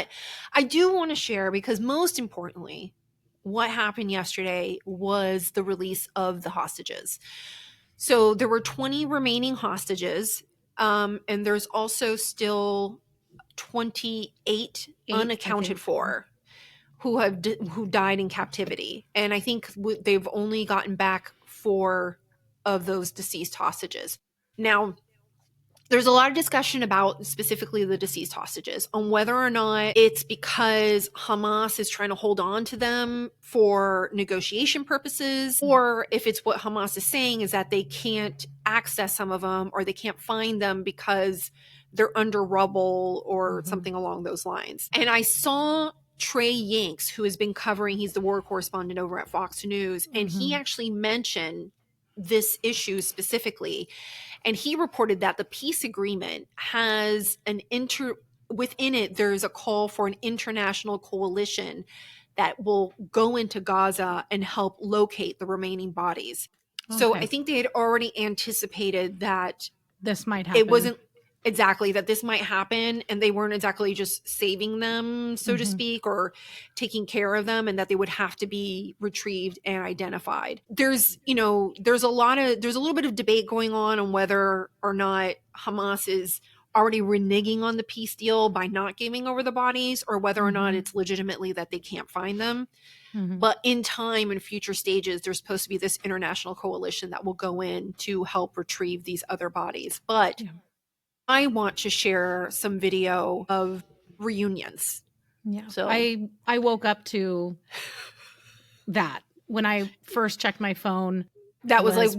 But I do want to share, because most importantly, what happened yesterday was the release of the hostages. So there were 20 remaining hostages, and there's also still 28 unaccounted for who died in captivity. And I think they've only gotten back 4 of those deceased hostages. Now, there's a lot of discussion about specifically the deceased hostages, on whether or not it's because Hamas is trying to hold on to them for negotiation purposes, or if it's what Hamas is saying is that they can't access some of them, or they can't find them because they're under rubble or something along those lines. And I saw Trey Yanks, who has been covering, he's the war correspondent over at Fox News, and he actually mentioned this issue specifically. And he reported that the peace agreement has within it, there's a call for an international coalition that will go into Gaza and help locate the remaining bodies. Okay. So I think they had already anticipated that this might happen. It wasn't exactly that this might happen, and they weren't exactly just saving them, so to speak, or taking care of them, and that they would have to be retrieved and identified. There's a little bit of debate going on whether or not Hamas is already reneging on the peace deal by not giving over the bodies, or whether or not it's legitimately that they can't find them. But in time, in future stages, there's supposed to be this international coalition that will go in to help retrieve these other bodies. But I want to share some video of reunions. Yeah. So I woke up to that when I first checked my phone. That was like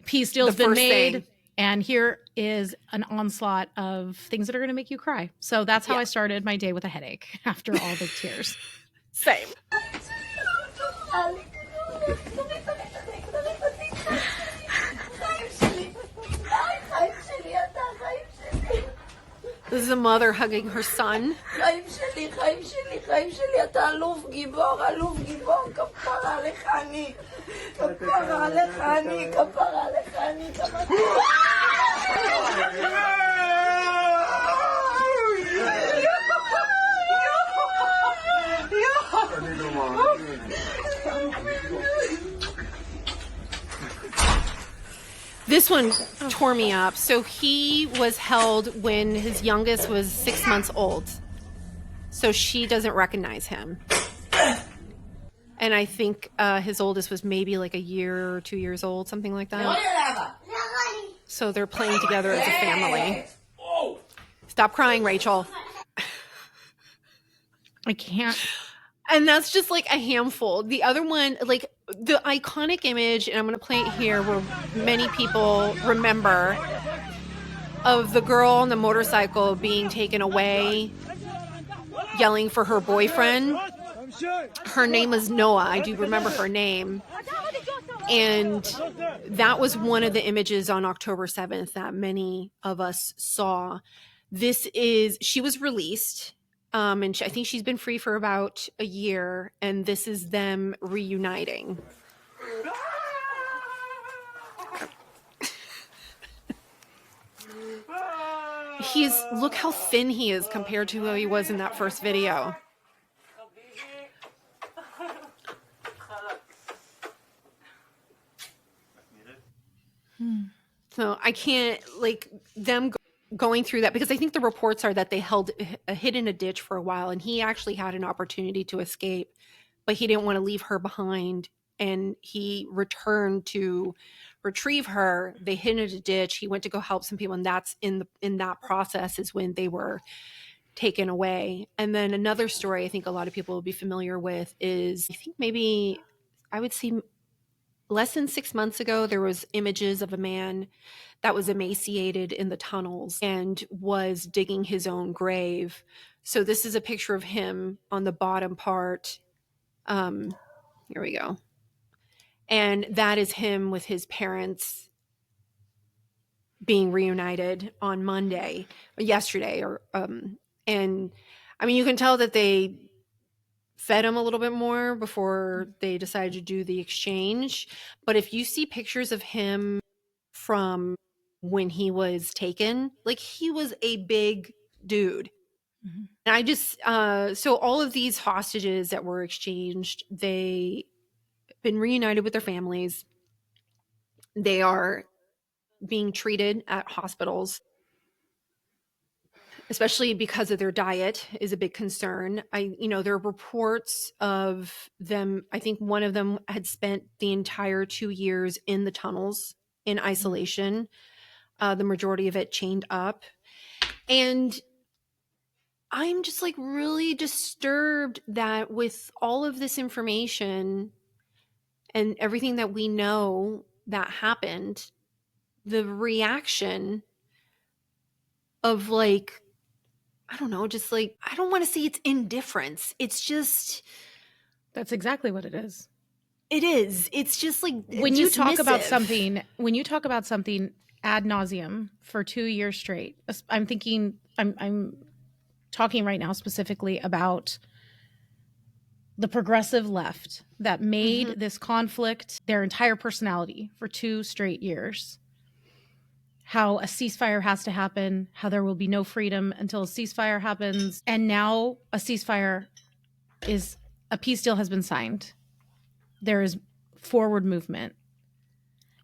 peace deal's been made, and here is an onslaught of things that are going to make you cry. So that's how I started my day, with a headache after all the tears. Same. This is a mother hugging her son. This one tore me up. So he was held when his youngest was 6 months old. So she doesn't recognize him. And I think his oldest was maybe like a year or 2 years old, something like that. So they're playing together as a family. Stop crying, Rachel. I can't. And that's just like a handful. The other one, like the iconic image, and I'm going to play it here, where many people remember, of the girl on the motorcycle being taken away, yelling for her boyfriend. Her name was Noah. I do remember her name. And that was one of the images on October 7th that many of us saw. She was released. And I think she's been free for about a year, and this is them reuniting. Look how thin he is compared to who he was in that first video. So I can't, like, them going through that, because I think the reports are that they hid in a ditch for a while, and he actually had an opportunity to escape, but he didn't want to leave her behind, and he returned to retrieve her. They hid in a ditch. He went to go help some people, and that's in that process is when they were taken away. And then another story I think a lot of people will be familiar with is, I think maybe I would say less than 6 months ago, there was images of a man that was emaciated in the tunnels and was digging his own grave. So this is a picture of him on the bottom part. Here we go. And that is him with his parents being reunited on yesterday. And I mean, you can tell that they fed him a little bit more before they decided to do the exchange. But if you see pictures of him from when he was taken, like, he was a big dude. Mm-hmm. And I just, so all of these hostages that were exchanged, they been reunited with their families. They are being treated at hospitals, especially because of their diet is a big concern. There are reports of them. I think one of them had spent the entire 2 years in the tunnels in isolation, the majority of it chained up. And I'm just like really disturbed that with all of this information and everything that we know that happened, the reaction of like, I don't know, just like, I don't want to say it's indifference. It's just. That's exactly what it is. It is. It's just like when you talk about something ad nauseum for 2 years straight. I'm talking right now specifically about the progressive left that made this conflict their entire personality for 2 straight years. How a ceasefire has to happen, how there will be no freedom until a ceasefire happens. And now a peace deal has been signed. There is forward movement.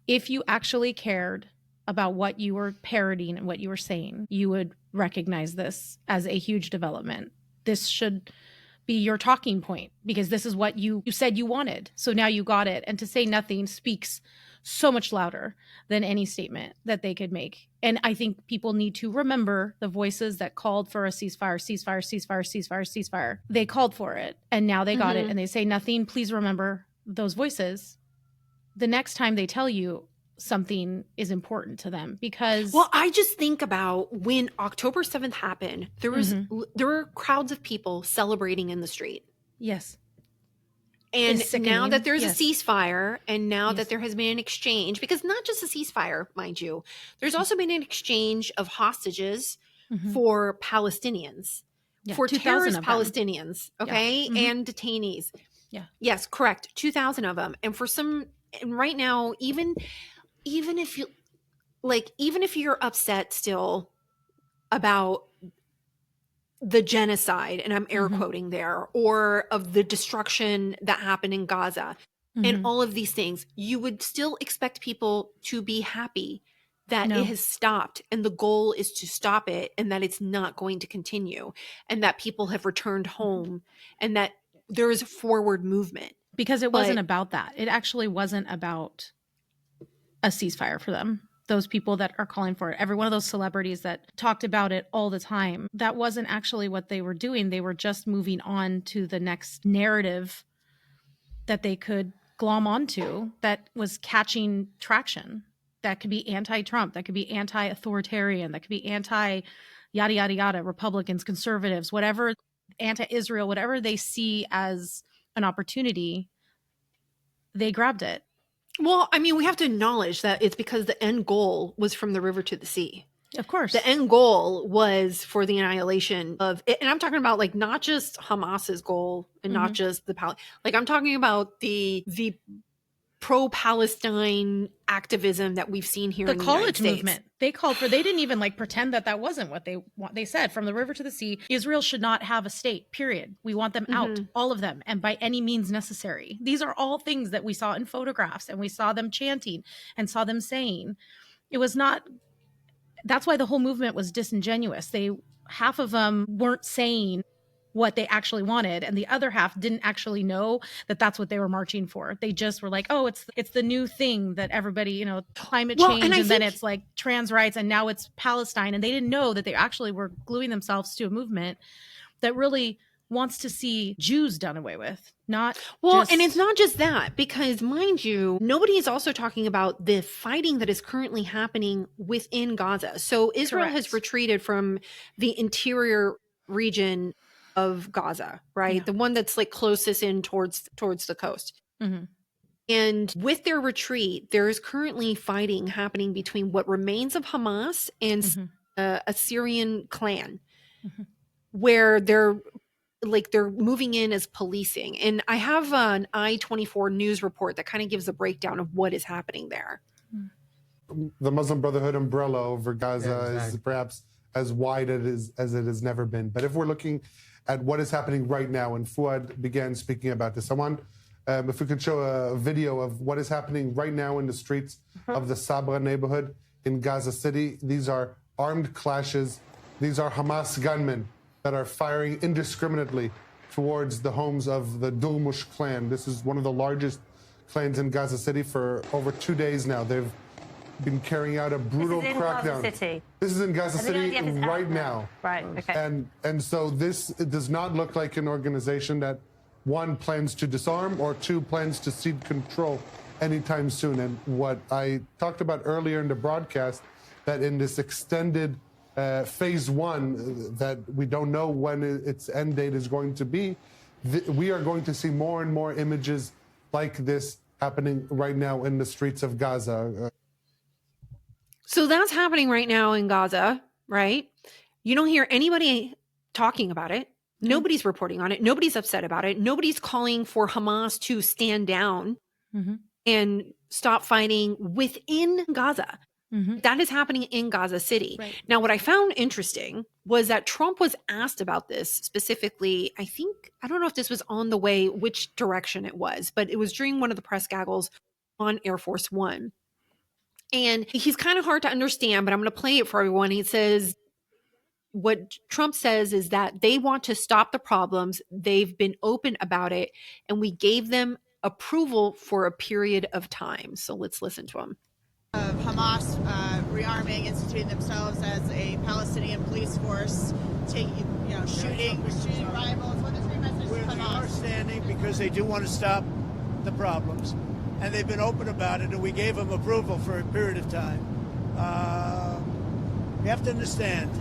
If you actually cared about what you were parroting and what you were saying, you would recognize this as a huge development. This should be your talking point because this is what you said you wanted. So now you got it. And to say nothing speaks so much louder than any statement that they could make. And I think people need to remember the voices that called for a ceasefire. They called for it and now they got it and they say nothing. Please remember those voices the next time they tell you something is important to them. Because I just think about when October 7th happened, there were crowds of people celebrating in the street. Yes. And now that there's a ceasefire and now that there has been an exchange, because not just a ceasefire, mind you, there's also been an exchange of hostages for Palestinians, for terrorist Palestinians, okay, and detainees. Yeah. Yes, correct. 2,000 of them. And right now, even if you're upset still about the genocide, and I'm air quoting there, or of the destruction that happened in Gaza and all of these things, you would still expect people to be happy that it has stopped and the goal is to stop it and that it's not going to continue and that people have returned home and that there is forward movement. Because it wasn't about that. It actually wasn't about a ceasefire for them. Those people that are calling for it, every one of those celebrities that talked about it all the time, that wasn't actually what they were doing. They were just moving on to the next narrative that they could glom onto that was catching traction. That could be anti-Trump, that could be anti-authoritarian, that could be anti-yada, yada, yada, Republicans, conservatives, whatever, anti-Israel, whatever they see as an opportunity, they grabbed it. Well, I mean, we have to acknowledge that it's because the end goal was from the river to the sea. Of course. The end goal was for the annihilation of it. And I'm talking about like not just Hamas's goal and not just I'm talking about the pro-Palestine activism that we've seen here in the United States. The college movement. They called for, they didn't even like pretend that wasn't what they said. From the river to the sea, Israel should not have a state, period. We want them out, all of them, and by any means necessary. These are all things that we saw in photographs and we saw them chanting and saw them saying. It was not, that's why the whole movement was disingenuous. Half of them weren't saying what they actually wanted, and the other half didn't actually know that that's what they were marching for. They just were like, oh, it's the new thing that everybody, climate change, and then it's like trans rights, and now it's Palestine, and they didn't know that they actually were gluing themselves to a movement that really wants to see Jews done away with. And it's not just that, because mind you, nobody is also talking about the fighting that is currently happening within Gaza. So Israel has retreated from the interior region of Gaza, right? Yeah. The one that's like closest in towards the coast. And with their retreat, there is currently fighting happening between what remains of Hamas and a Syrian clan, where they're moving in as policing. And I have an I-24 news report that kind of gives a breakdown of what is happening there. The Muslim Brotherhood umbrella over Gaza is perhaps as wide as it has never been. But if we're looking at what is happening right now, and Fuad began speaking about this, I want, if we could show a video of what is happening right now in the streets of the Sabra neighborhood in Gaza City. These are armed clashes. These are Hamas gunmen that are firing indiscriminately towards the homes of the Durmush clan. This is one of the largest clans in Gaza City for over 2 days now. They've been carrying out a brutal crackdown. This is in Gaza City right now. Right, okay. And so this, it does not look like an organization that, one, plans to disarm, or two, plans to cede control anytime soon. And what I talked about earlier in the broadcast, that in this extended phase one, that we don't know when its end date is going to be, we are going to see more and more images like this happening right now in the streets of Gaza. So that's happening right now in Gaza, right? You don't hear anybody talking about it. Nobody's reporting on it. Nobody's upset about it. Nobody's calling for Hamas to stand down and stop fighting within Gaza. That is happening in Gaza City. Right. Now, what I found interesting was that Trump was asked about this specifically. I don't know if this was on the way, which direction it was, but it was during one of the press gaggles on Air Force One. And he's kind of hard to understand, but I'm going to play it for everyone. He says, what Trump says is that they want to stop the problems. They've been open about it, and we gave them approval for a period of time. So let's listen to him. Of Hamas rearming, instituting themselves as a Palestinian police force, shooting rivals. What is your message to Hamas? We are standing because they do want to stop the problems, and they've been open about it, and we gave them approval for a period of time. You have to understand,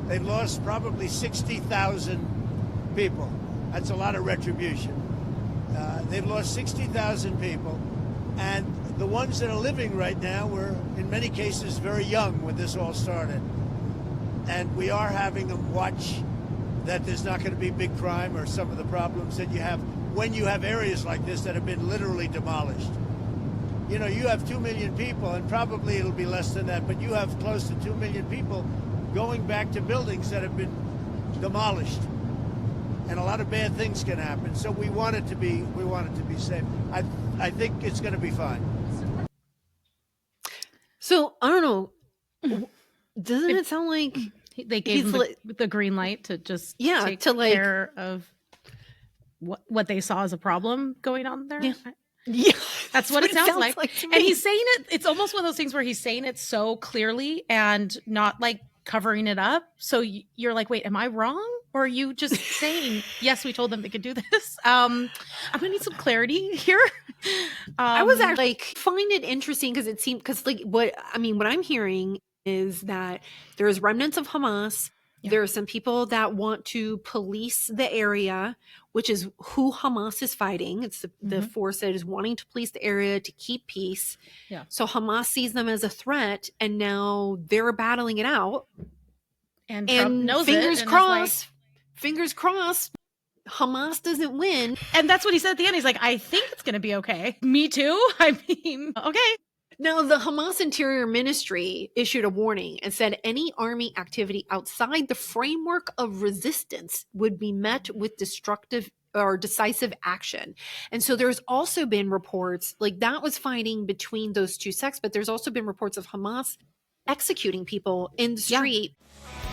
they've lost probably 60,000 people. That's a lot of retribution. They've lost 60,000 people, and the ones that are living right now were, in many cases, very young when this all started. And we are having them watch that there's not going to be big crime or some of the problems that you have when you have areas like this that have been literally demolished. You know, you have 2 million people, and probably it'll be less than that, but you have close to 2 million people going back to buildings that have been demolished. And a lot of bad things can happen. So we want it to be safe. I think it's going to be fine. So I don't know. Doesn't it sound like they gave him the green light to just take care of what they saw as a problem going on there? Yeah, that's what it sounds like. And he's saying it. It's almost one of those things where he's saying it so clearly and not like covering it up. So you're like, wait, am I wrong? Or are you just saying, yes, we told them they could do this? I'm gonna need some clarity here. I was actually like, find it interesting because what I'm hearing is that there's remnants of Hamas. Yeah. There are some people that want to police the area, which is who Hamas is fighting. It's the force that is wanting to police the area to keep peace. Yeah. So Hamas sees them as a threat, and now they're battling it out. And Trump knows fingers it. Crossed. Fingers crossed. Hamas doesn't win. And that's what he said at the end. He's like, I think it's going to be okay. Me too. I mean, okay. Now, the Hamas Interior Ministry issued a warning and said any army activity outside the framework of resistance would be met with destructive or decisive action. And so there's also been reports, like that was fighting between those two sects, but there's also been reports of Hamas executing people in the street. Yeah.